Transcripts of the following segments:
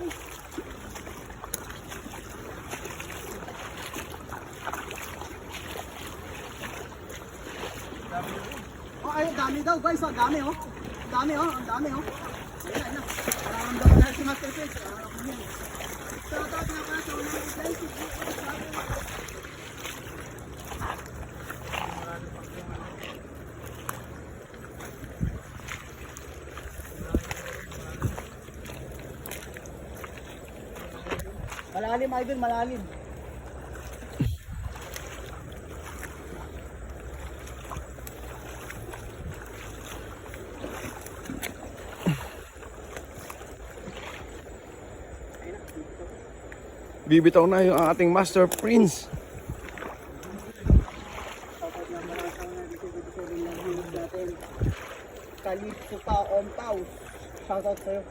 Oh, ay, dami daw guys, oh, dami oh. Dami oh, ang dami oh. Ayun, ayun. Nararamdaman na si Master Fred. Shout out nga pala sa unang guys. Malalim idol, malalim. Bibitaw na yung ating Master Prince. Kalipso pa on pause. Shout out sa'yo.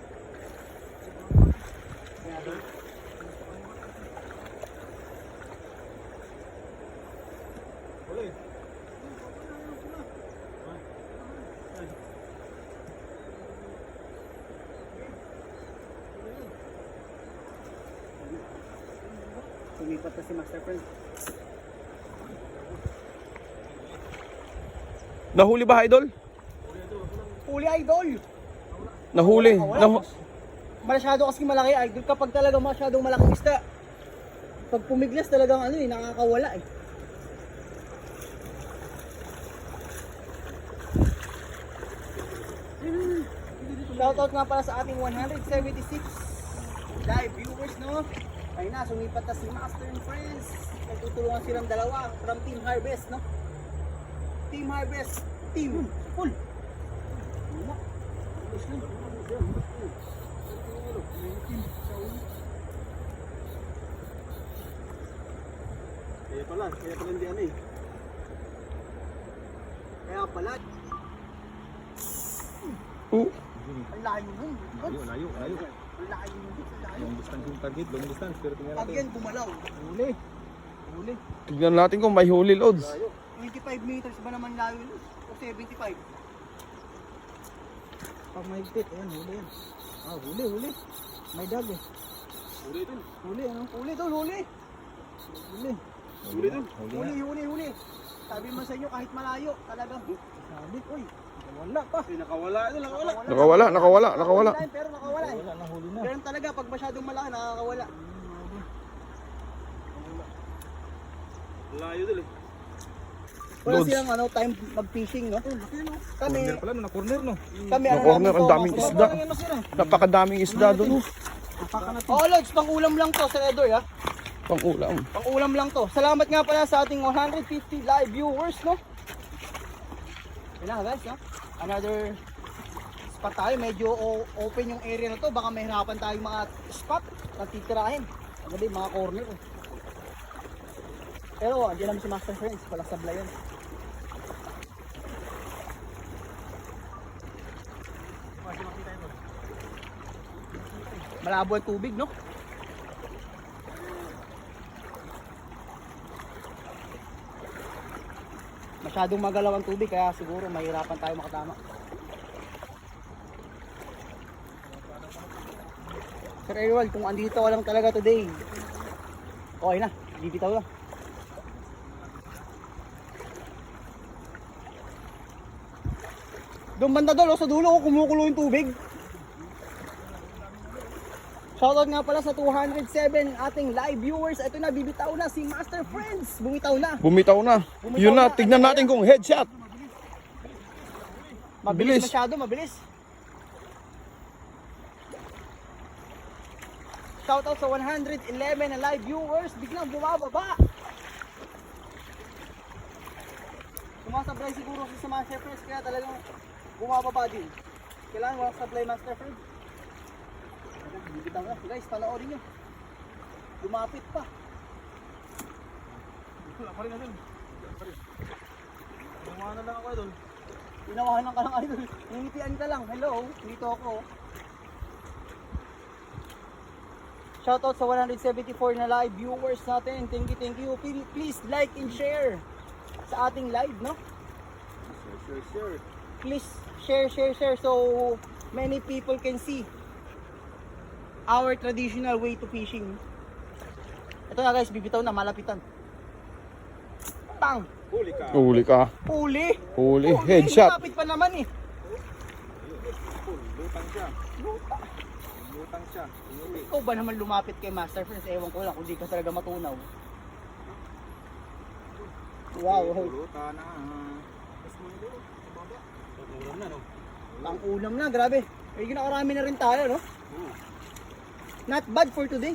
Sumipat na si Master Friend. Nahuli ba, idol? Huli idol! Nahuli. Masyado kasi malaki idol kapag talaga masyadong malaking isda. Pag pumiglas talagang ano eh, nakakawala eh. Shoutout nga pala sa ating 176 live viewers, no? Ayun na, sumipat na si Master and Friends. Nagtutulungan silang dalawa from Team Harvest, no? Team Harvest, team full. Kaya pala hindi ano eh. Kaya pala. Ang layo nun. Layo. Ang layo nun. Long distance yung target, long distance. Pero tingnan Pag natin. yan gumalaw, huli. Huli. Tignan natin kung may huli, Lods. 25 meters ba naman layo nun? O 75? Pag mahigpit, ayan, huli yan. Ah, huli. May dag eh. Huli dun. Huli, ano? Huli doon, huli. Huli. Huli dun. Huli. Sabi mo sa inyo, kahit malayo, talagang. Sabi, uy, wala pa. Nakawala. Nakawala. Pero nakawala eh. Wala na, huli na. Ganun talaga, pag masyadong malaki, nakakawala. Layo dun eh. Wala Loads. silang ano, time mag-fishing, no? Kami, Corner pala, no? Na-corner, no? kami Na corner, ang daming isda. Napakadaming isda doon. Oh, Lods, pang ulam lang to, Sir Edward, ha? Pang ulam. Pang ulam lang to. Salamat nga pala sa ating 150 live viewers, no? Yun na guys, no? Another spot tayo. Medyo open yung area na to. Baka mahirapan tayo mga spot na titirahin. Ano ba yung mga corner, eh. Pero hindi naman si Master Friends. Walang sablay yan. Malabo ang tubig, no? Masyadong magalaw ang tubig kaya siguro mahirapan tayo makatama. Sir Errol, kung andito ka lang talaga today, okay na, bibitaw lang. Doon banda doon, sa dulo ko kumukulo yung tubig. Shoutout nga pala sa 207 ating live viewers. Ito na, bibitaw na si Master Friends. Bumitaw na. Bumitaw na. Yun na, tignan natin kung headshot. Mabilis Bilis. masyado, mabilis. Shoutout sa 111 na live viewers. Biglang bumababa. Sumasablay siguro sa Master Friends kaya talagang bumababa din. Kailangan walang sablay Master Friends. Bibitaw na. Guys, panoorin nyo. Lumapit pa. Wala pa rin na dun. Tumahanan lang ako dun. Tinawanan ka lang idol. Nangitian ka lang. Hello, dito ako. Shoutout sa 174 na live viewers natin. Thank you. Please like and share sa ating live, no? Sure. Please share so many people can see our traditional way to fishing. Ito na guys, bibitaw na, malapitan. Tang! Huli ka. Huli ka. Huli! Huli. Headshot. Lapit pa naman eh. Lutang siya. Luta. Lutang siya. Huli. Ikaw ba naman lumapit kay Master Friends? Ewan ko lang kung di ka talaga matunaw. Wow. Luta na. Ulam na, no? Ang ulam na, grabe. Medyo nakarami na rin tayo, no? Not bad for today.